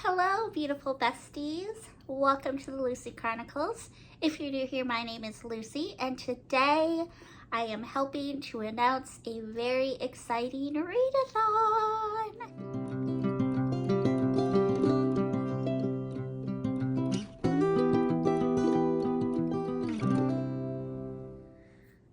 Hello, beautiful besties. Welcome to the Lucy Chronicles. If you're new here, my name is Lucy, and today I am helping to announce a very exciting readathon.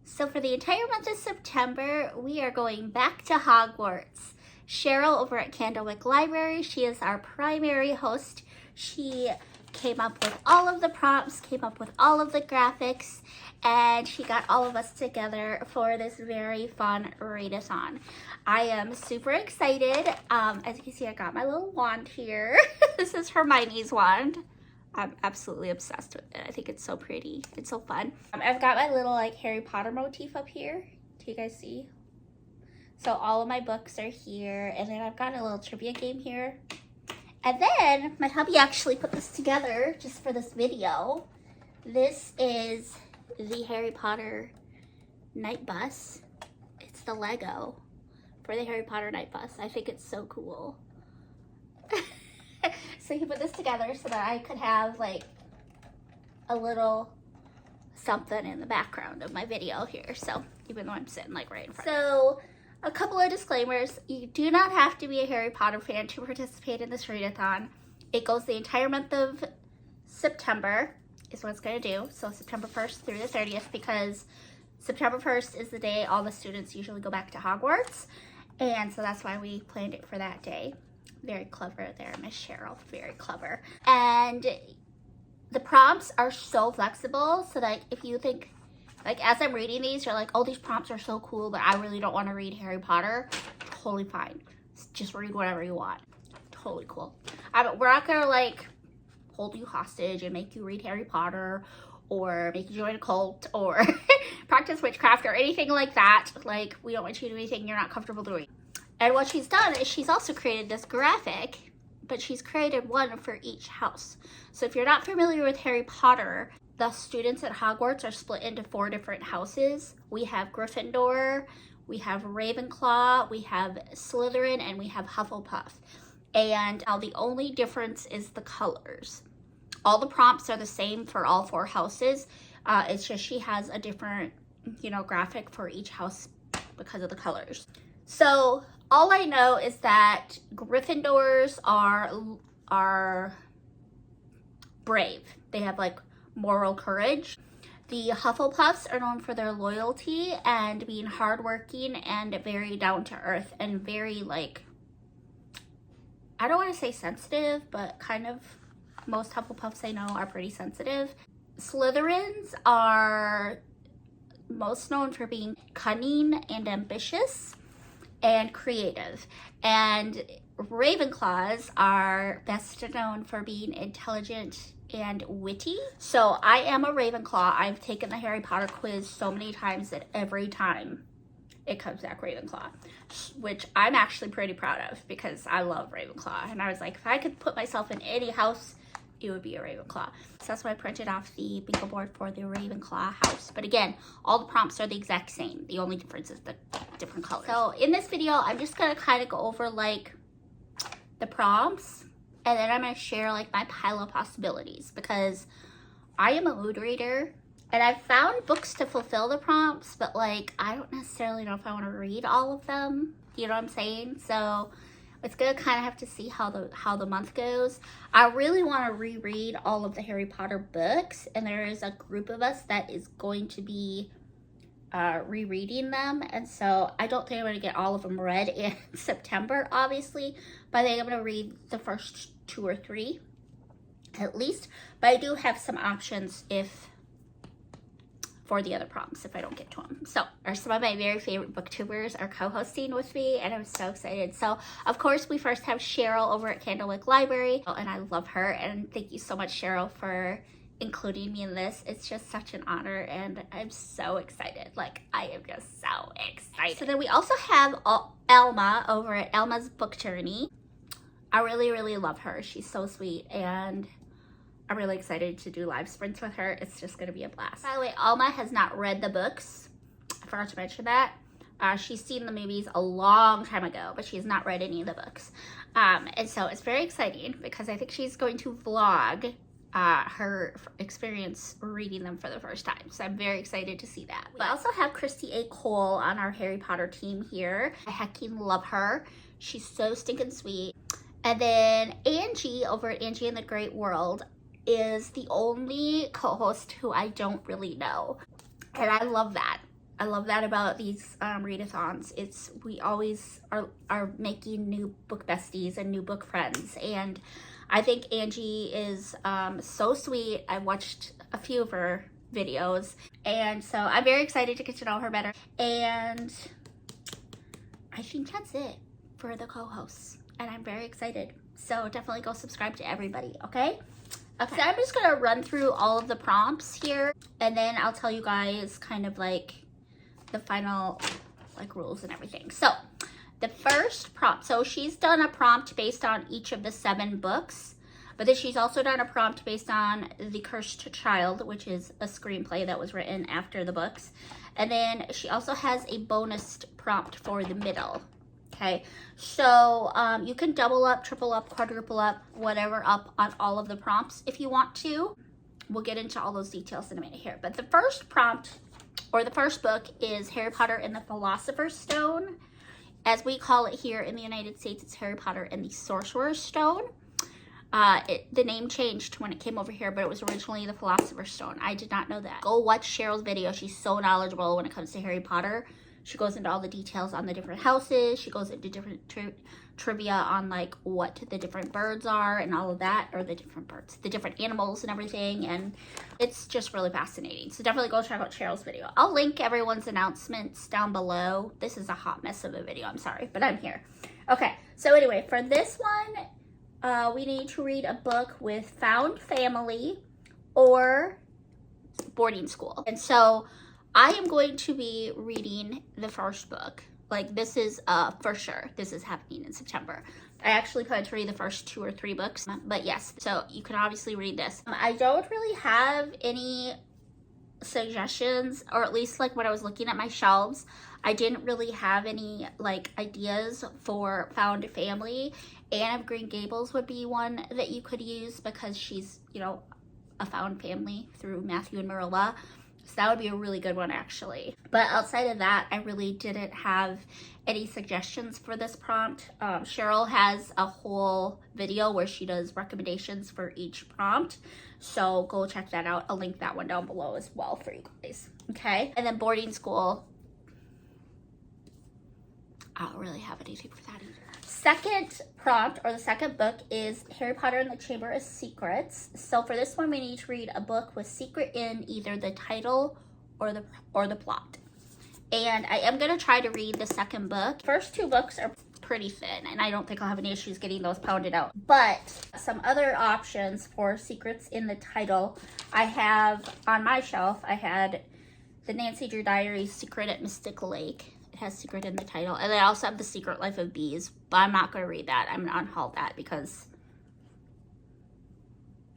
So for the entire month of September, we are going back to Hogwarts. Cheryl over at Candlewick Library, she is our primary host. She came up with all of the prompts, came up with all of the graphics, and she got all of us together for this very fun readathon. I am super excited. As you can see, I got my little wand here. This is Hermione's wand. I'm absolutely obsessed with it. I think it's so pretty. It's so fun. I've got my little Harry Potter motif up here. Do you guys see? So all of my books are here. And then I've got a little trivia game here. And then my hubby actually put this together just for this video. This is the Harry Potter night bus. It's the Lego for the Harry Potter night bus. I think it's so cool. So he put this together so that I could have a little something in the background of my video here. So even though I'm sitting right in front. So a couple of disclaimers. You do not have to be a Harry Potter fan to participate in this readathon. It goes the entire month of September is what it's going to do. So September 1st through the 30th, because September 1st is the day all the students usually go back to Hogwarts. And so that's why we planned it for that day. Very clever there, Miss Cheryl. Very clever. And the prompts are so flexible, so that if you think, as I'm reading these, you're like, oh, these prompts are so cool, but I really don't want to read Harry Potter. Totally fine. Just read whatever you want. Totally cool. We're not going to hold you hostage and make you read Harry Potter or make you join a cult or practice witchcraft or anything like that. We don't want you to do anything you're not comfortable doing. And what she's done is she's also created this graphic, but she's created one for each house. So if you're not familiar with Harry Potter, the students at Hogwarts are split into 4 different houses. We have Gryffindor, we have Ravenclaw, we have Slytherin, and we have Hufflepuff. And now the only difference is the colors. All the prompts are the same for all 4 houses. It's just she has a different, graphic for each house because of the colors. So all I know is that Gryffindors are brave. They have moral courage. The Hufflepuffs are known for their loyalty and being hardworking and very down to earth and very I don't want to say sensitive, but kind of most Hufflepuffs I know are pretty sensitive. Slytherins are most known for being cunning and ambitious and creative, and Ravenclaws are best known for being intelligent and witty. So I am a Ravenclaw. I've taken the Harry Potter quiz so many times that every time it comes back Ravenclaw, which I'm actually pretty proud of because I love Ravenclaw. And I was like, if I could put myself in any house, it would be a Ravenclaw. So that's why I printed off the bingo board for the Ravenclaw house. But again, all the prompts are the exact same. The only difference is the different colors. So in this video, I'm just gonna kind of go over the prompts, and then I'm gonna share my pile of possibilities, because I am a mood reader and I've found books to fulfill the prompts, but I don't necessarily know if I want to read all of them. You know what I'm saying? So it's gonna kind of have to see how the month goes. I really want to reread all of the Harry Potter books, and there is a group of us that is going to be rereading them, and so I don't think I'm going to get all of them read in September, obviously, but I think I'm going to read the first 2 or 3 at least. But I do have some options for the other prompts if I don't get to them. So some of my very favorite booktubers are co-hosting with me, and I'm so excited. So of course we first have Cheryl over at Candlewick Library, and I love her, and thank you so much, Cheryl, for including me in this. It's just such an honor, and I'm so excited. I am just so excited. So then we also have Elma over at Elma's Book Journey. I really, really love her. She's so sweet, and I'm really excited to do live sprints with her. It's just going to be a blast. By the way, Alma has not read the books. I forgot to mention that. She's seen the movies a long time ago, but she's not read any of the books. And so it's very exciting because I think she's going to vlog her experience reading them for the first time. So I'm very excited to see that. We also have Christy A. Cole on our Harry Potter team here. I heckin' love her. She's so stinking sweet. And then Angie over at Angie in the Great World is the only co-host who I don't really know. And I love that. I love that about these readathons. We always are making new book besties and new book friends. And I think Angie is so sweet. I watched a few of her videos. And so I'm very excited to get to know her better. And I think that's it for the co-hosts. And I'm very excited. So definitely go subscribe to everybody, okay? Okay, so I'm just gonna run through all of the prompts here. And then I'll tell you guys kind of like the final like rules and everything. So the first prompt, so she's done a prompt based on each of the 7 books, but then she's also done a prompt based on The Cursed Child, which is a screenplay that was written after the books. And then she also has a bonus prompt for the middle. Okay, so you can double up, triple up, quadruple up, whatever up on all of the prompts if you want to. We'll get into all those details in a minute here. But the first prompt, or the first book, is Harry Potter and the Philosopher's Stone. As we call it here in the United States, it's Harry Potter and the Sorcerer's Stone. The name changed when it came over here, but it was originally the Philosopher's Stone. I did not know that. Go watch Cheryl's video. She's so knowledgeable when it comes to Harry Potter. She goes into all the details on the different houses. She goes into different trivia on like what the different birds are and all of that, or the different birds, the different animals and everything. And it's just really fascinating. So definitely go check out Cheryl's video. I'll link everyone's announcements down below. This is a hot mess of a video. I'm sorry, but I'm here. Okay, so anyway, for this one, we need to read a book with found family or boarding school. And so I am going to be reading the first book. Like this is for sure. This is happening in September. I actually plan to read the first 2 or 3 books, but yes, so you can obviously read this. I don't really have any suggestions, or at least like when I was looking at my shelves, I didn't really have any like ideas for found family. Anne of Green Gables would be one that you could use because she's, you know, a found family through Matthew and Marilla. So that would be a really good one actually. But outside of that, I really didn't have any suggestions for this prompt. Cheryl has a whole video where she does recommendations for each prompt. So go check that out. I'll link that one down below as well for you guys. Okay. And then boarding school, I don't really have anything for that either. Second prompt, or the second book, is Harry Potter and the Chamber of Secrets. So for this one, we need to read a book with secret in either the title or the plot. And I am going to try to read the second book. First 2 books are pretty thin, and I don't think I'll have any issues getting those pounded out. But some other options for secrets in the title, I have on my shelf, I had the Nancy Drew Diaries Secret at Mystic Lake. Has secret in the title, and I also have The Secret Life of Bees, but I'm not going to read that. I'm going to unhaul that because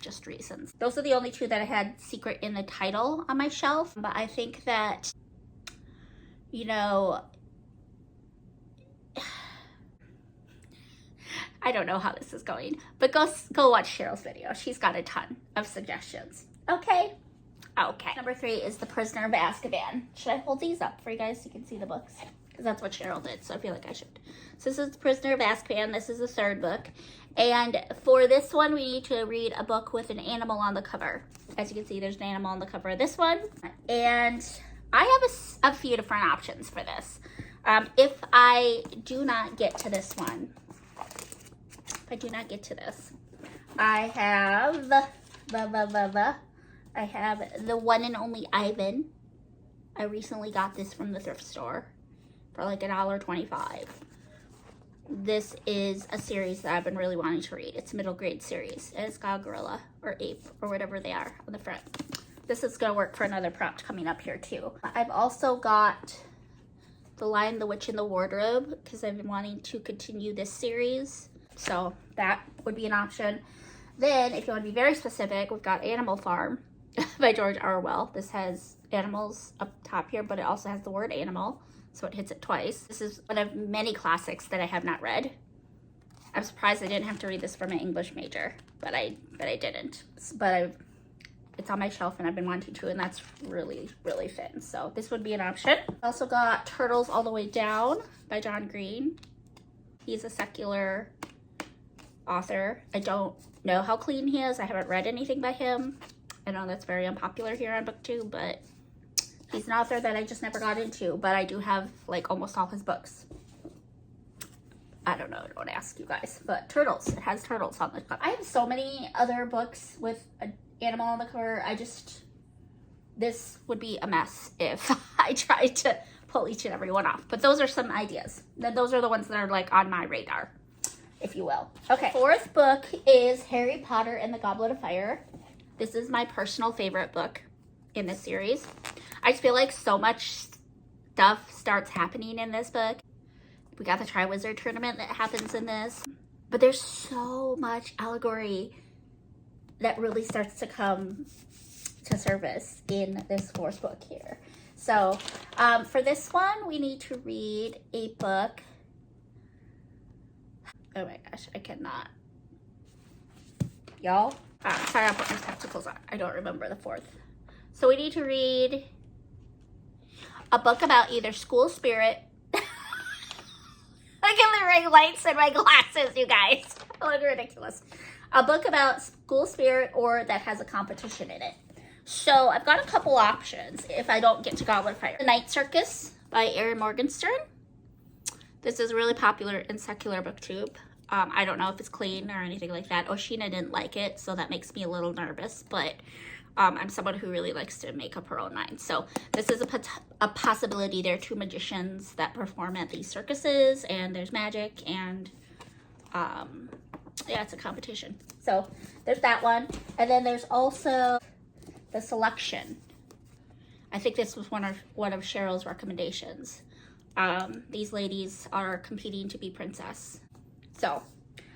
just reasons. Those are the only 2 that I had secret in the title on my shelf, but I think that, you know, I don't know how this is going, but go watch Cheryl's video. She's got a ton of suggestions. Okay. Number 3 is The Prisoner of Azkaban. Should I hold these up for you guys so you can see the books? Because that's what Cheryl did, so I feel like I should. So this is The Prisoner of Azkaban. This is the 3rd book. And for this one, we need to read a book with an animal on the cover. As you can see, there's an animal on the cover of this one. And I have a few different options for this. If I do not get to this one, I have I have The One and Only Ivan. I recently got this from the thrift store for like $1.25. This is a series that I've been really wanting to read. It's a middle grade series, and it's got a gorilla or ape or whatever they are on the front. This is gonna work for another prompt coming up here too. I've also got The Lion, the Witch, and the Wardrobe because I've been wanting to continue this series. So that would be an option. Then if you want to be very specific, we've got Animal Farm by George Orwell. This has animals up top here, but it also has the word animal. so it hits it twice. This is one of many classics that I have not read. I'm surprised I didn't have to read this for my English major, but I didn't. It's on my shelf and I've been wanting to, and that's really, really thin. So this would be an option. I also got Turtles All the Way Down by John Green. He's a secular author. I don't know how clean he is. I haven't read anything by him. I know that's very unpopular here on BookTube, but he's an author that I just never got into, but I do have like almost all his books. I don't know, don't ask you guys, but turtles, it has turtles on the cover. I have so many other books with an animal on the cover. This would be a mess if I tried to pull each and every one off, but those are some ideas. Those are the ones that are like on my radar, if you will. Okay, fourth book is Harry Potter and the Goblet of Fire. This is my personal favorite book in this series. I just feel like so much stuff starts happening in this book. We got the Triwizard Tournament that happens in this, but there's so much allegory that really starts to come to service in this fourth book here. So for this one, we need to read a book. Oh my gosh, I cannot. Y'all, sorry, I'll put my spectacles on. I don't remember the fourth. So we need to read a book about either school spirit. Look at the ring lights in my glasses, you guys. I look ridiculous. A book about school spirit or that has a competition in it. So I've got a couple options if I don't get to Goblet of Fire. The Night Circus by Erin Morgenstern. This is really popular in secular BookTube. I don't know if it's clean or anything like that. Oshina didn't like it, so that makes me a little nervous, but I'm someone who really likes to make up her own mind. So this is a possibility. There are two magicians that perform at these circuses, and there's magic, and yeah, it's a competition. So there's that one. And then there's also The Selection. I think this was one of Cheryl's recommendations. These ladies are competing to be princess. So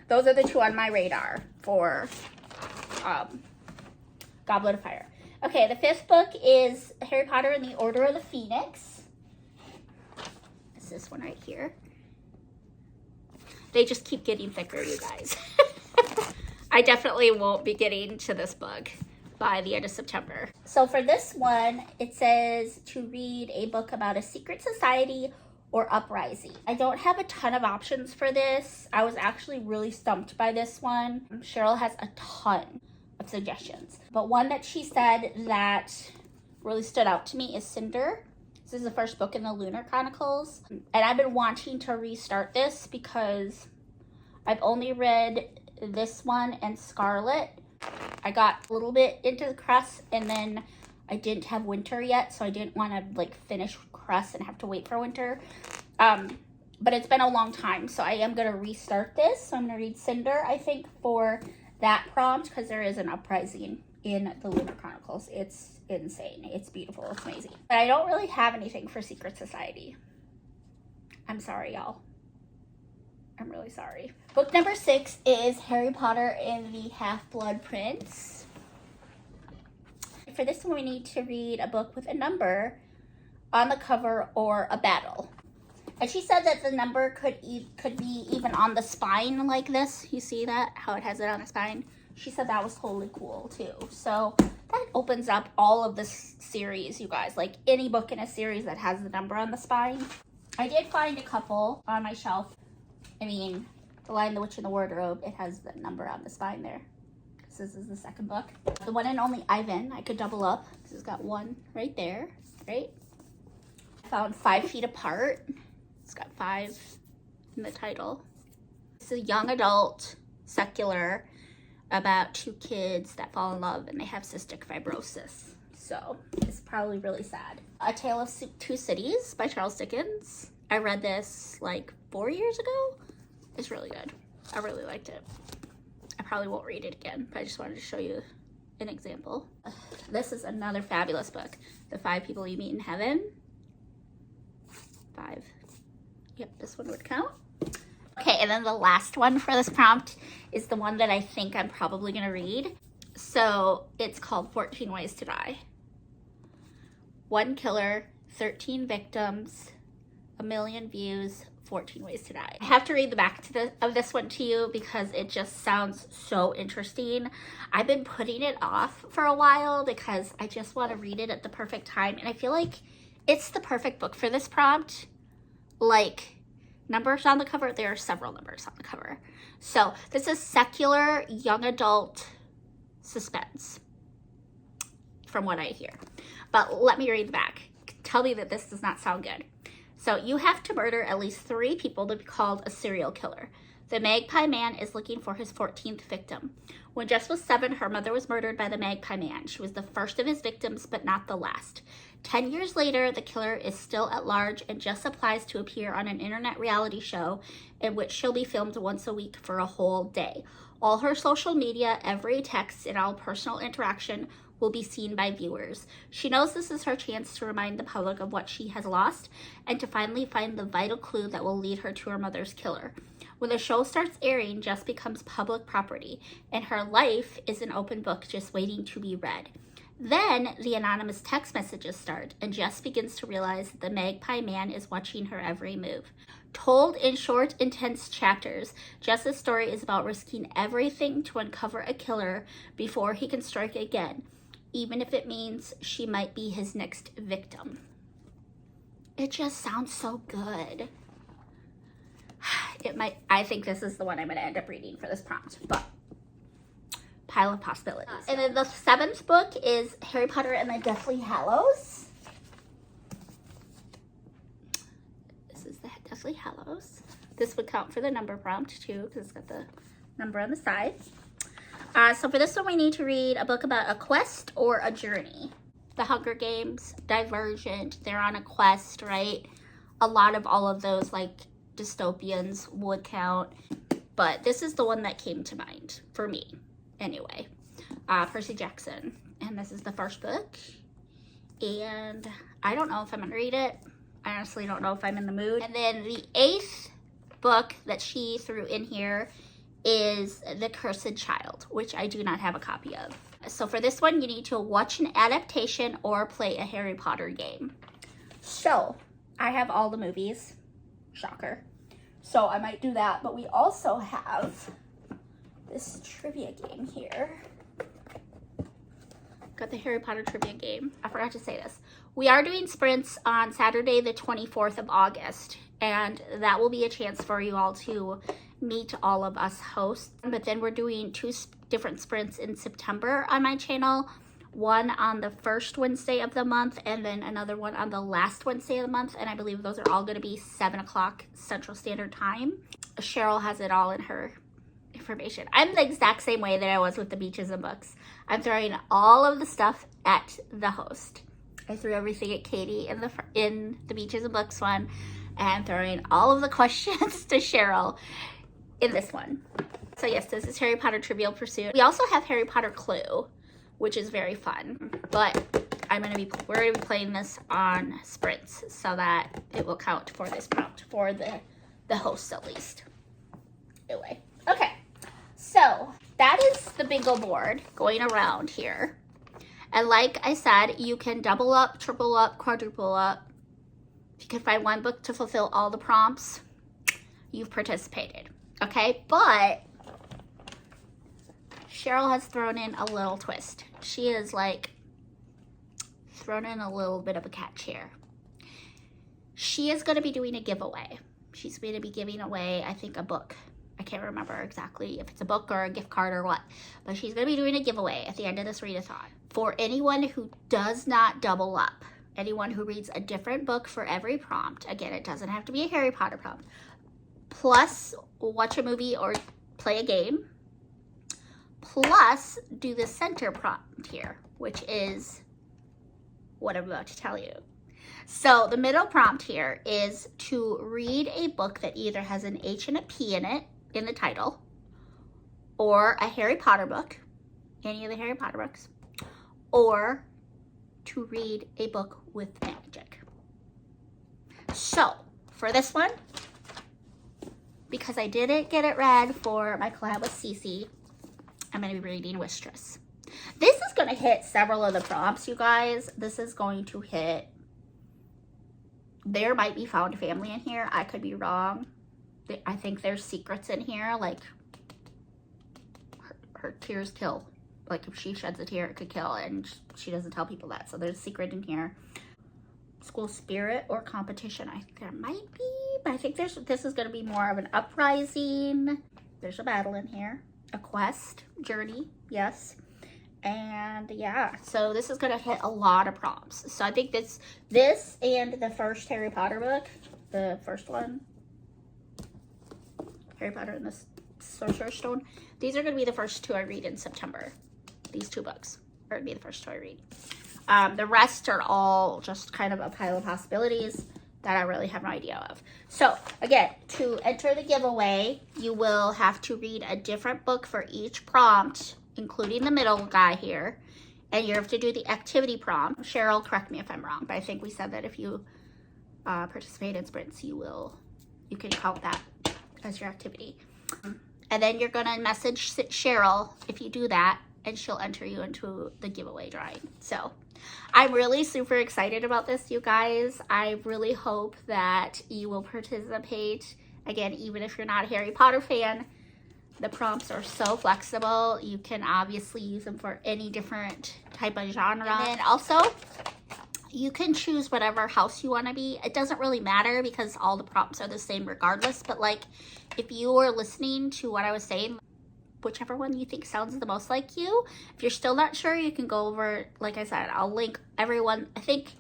those are the two on my radar for Goblet of Fire. Okay, the fifth book is Harry Potter and the Order of the Phoenix. It's this one right here. They just keep getting thicker, you guys. I definitely won't be getting to this book by the end of September. So for this one, it says to read a book about a secret society or uprising. I don't have a ton of options for this. I was actually really stumped by this one. Cheryl has a ton of suggestions, but one that she said that really stood out to me is Cinder. This is the first book in the Lunar Chronicles, and I've been wanting to restart this because I've only read this one and Scarlet. I got a little bit into the Cress, and then I didn't have Winter yet, so I didn't want to like finish Cress and have to wait for Winter. But it's been a long time, so I am going to restart this. So I'm going to read Cinder, I think, for that prompt, because there is an uprising in the Lunar Chronicles. It's insane. It's beautiful. It's amazing. But I don't really have anything for Secret Society. I'm sorry, y'all. I'm really sorry. Book number 6 is Harry Potter and the Half-Blood Prince. For this one, we need to read a book with a number on the cover or a battle. And she said that the number could be even on the spine like this. You see that? How it has it on the spine? She said that was totally cool too. So that opens up all of this series, you guys. Like any book in a series that has the number on the spine. I did find a couple on my shelf. I mean, The Lion, the Witch, and the Wardrobe, it has the number on the spine there. This is the second book. The One and Only Ivan, I could double up. This has got one right there, right? I found 5 Feet Apart. It's got 5 in the title. It's a young adult, secular, about 2 kids that fall in love and they have cystic fibrosis. So it's probably really sad. A Tale of Two Cities by Charles Dickens. I read this like 4 years ago. It's really good. I really liked it. I probably won't read it again, but I just wanted to show you an example. This is another fabulous book. The 5 People You Meet in Heaven. 5. Yep, this one would count. Okay, and then the last one for this prompt is the one that I think I'm probably gonna read. So it's called 14 Ways to Die. 1 killer, 13 victims, 1 million views, 14 ways to die. I have to read the back of this one to you because it just sounds so interesting. I've been putting it off for a while because I just want to read it at the perfect time. And I feel like it's the perfect book for this prompt. Like, numbers on the cover, there are several numbers on the cover. So this is secular young adult suspense, from what I hear. But let me read the back. Tell me that this does not sound good. So you have to murder at least 3 people to be called a serial killer. The Magpie Man is looking for his 14th victim. When Jess was 7, her mother was murdered by the Magpie Man. She was the first of his victims, but not the last. 10 years later, the killer is still at large and Jess applies to appear on an internet reality show in which she'll be filmed once a week for a whole day. All her social media, every text, and all personal interaction will be seen by viewers. She knows this is her chance to remind the public of what she has lost and to finally find the vital clue that will lead her to her mother's killer. When the show starts airing, Jess becomes public property, and her life is an open book just waiting to be read. Then the anonymous text messages start, and Jess begins to realize that the Magpie Man is watching her every move. Told in short, intense chapters, Jess's story is about risking everything to uncover a killer before he can strike again, even if it means she might be his next victim. It just sounds so good. I think this is the one I'm going to end up reading for this prompt, but pile of possibilities. And then the 7th book is Harry Potter and the Deathly Hallows. This is the Deathly Hallows. This would count for the number prompt too, because it's got the number on the side. So for this one, we need to read a book about a quest or a journey. The Hunger Games, Divergent, they're on a quest, right? A lot of all of those like dystopians would count, but this is the one that came to mind for me anyway. Percy Jackson, and this is the first book, and I don't know if I'm gonna read it. I honestly don't know if I'm in the mood. And then the 8th book that she threw in here is The Cursed Child, which I do not have a copy of. So for this one, you need to watch an adaptation or play a Harry Potter game. So I have all the movies. Shocker. So I might do that, but we also have this trivia game here. Got the Harry Potter trivia game. I forgot to say this. We are doing sprints on Saturday, the 24th of August, and that will be a chance for you all to meet all of us hosts. But then we're doing 2 different sprints in September on my channel. One on the first Wednesday of the month, and then another one on the last Wednesday of the month. And I believe those are all going to be 7 o'clock Central Standard Time. Cheryl has it all in her information. I'm the exact same way that I was with the Beaches and Books. I'm throwing all of the stuff at the host. I threw everything at Katie in the Beaches and Books one, and I'm throwing all of the questions to Cheryl in this one. So yes, this is Harry Potter Trivial Pursuit. We also have Harry Potter Clue, which is very fun, but we're gonna be playing this on sprints so that it will count for this prompt for the hosts at least. Anyway, okay, so that is the bingo board going around here. And like I said, you can double up, triple up, quadruple up. If you can find one book to fulfill all the prompts, you've participated, okay? But Cheryl has thrown in a little twist. She is like thrown in a little bit of a catch here. She is going to be doing a giveaway. She's going to be giving away, I think, a book. I can't remember exactly if it's a book or a gift card or what, but she's going to be doing a giveaway at the end of this readathon for anyone who does not double up. Anyone who reads a different book for every prompt. Again, it doesn't have to be a Harry Potter prompt. Plus, watch a movie or play a game. Plus, do the center prompt here, which is what I'm about to tell you. So the middle prompt here is to read a book that either has an H and a P in it, in the title, or a Harry Potter book, any of the Harry Potter books, or to read a book with magic. So for this one, because I didn't get it read for my collab with Cece, I'm going to be reading Wistress. This is going to hit several of the prompts, you guys. This is going to hit There might be found family in here. I could be wrong. I think there's secrets in here, like her tears kill. Like if she sheds a tear, it could kill, and she doesn't tell people that. So there's a secret in here. School spirit or competition. I think there might be, but I think this is going to be more of an uprising. There's a battle in here. A quest, journey, yes. And yeah, so this is going to hit a lot of prompts. So I think this and the first Harry Potter book, the first one, Harry Potter and the Sorcerer's Stone, these are going to be the first two I read in September. These two books are going to be the first two I read. The rest are all just kind of a pile of possibilities that I really have no idea of. So again, to enter the giveaway, you will have to read a different book for each prompt, including the middle guy here. And you have to do the activity prompt. Cheryl, correct me if I'm wrong, but I think we said that if you participate in sprints, you can count that as your activity. And then you're gonna message Cheryl if you do that, and she'll enter you into the giveaway drawing. So I'm really super excited about this, you guys. I really hope that you will participate. Again, even if you're not a Harry Potter fan, the prompts are so flexible. You can obviously use them for any different type of genre. And then also, you can choose whatever house you want to be. It doesn't really matter because all the prompts are the same regardless. But like, if you are listening to what I was saying, whichever one you think sounds the most like you, if you're still not sure, you can go over, like I said, I'll link everyone. I think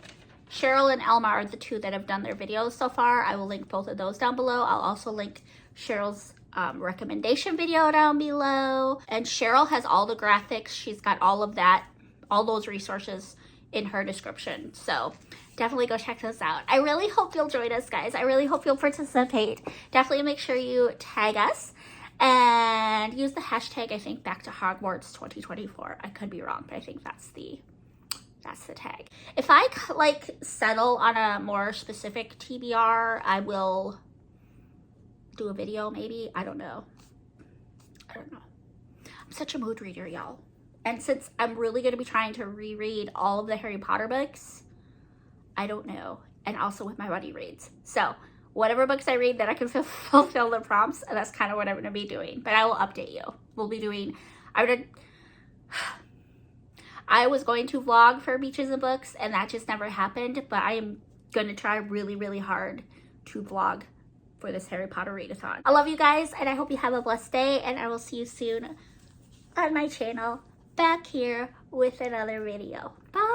Cheryl and Elma are the two that have done their videos so far. I will link both of those down below. I'll also link Cheryl's recommendation video down below. And Cheryl has all the graphics. She's got all of that, all those resources in her description. So definitely go check those out. I really hope you'll join us, guys. I really hope you'll participate. Definitely make sure you tag us and use the hashtag, I think, back to Hogwarts 2024. I could be wrong, but I think that's the tag. If I like settle on a more specific TBR, I will do a video maybe. I don't know. I'm such a mood reader, y'all. And since I'm really going to be trying to reread all of the Harry Potter books, I don't know. And also with my buddy reads. So whatever books I read that I can fulfill the prompts, that's kind of what I'm going to be doing. But I will update you. We'll be doing, I was going to vlog for Beaches and Books, and that just never happened. But I am going to try really, really hard to vlog for this Harry Potter readathon. I love you guys, and I hope you have a blessed day, and I will see you soon on my channel back here with another video. Bye!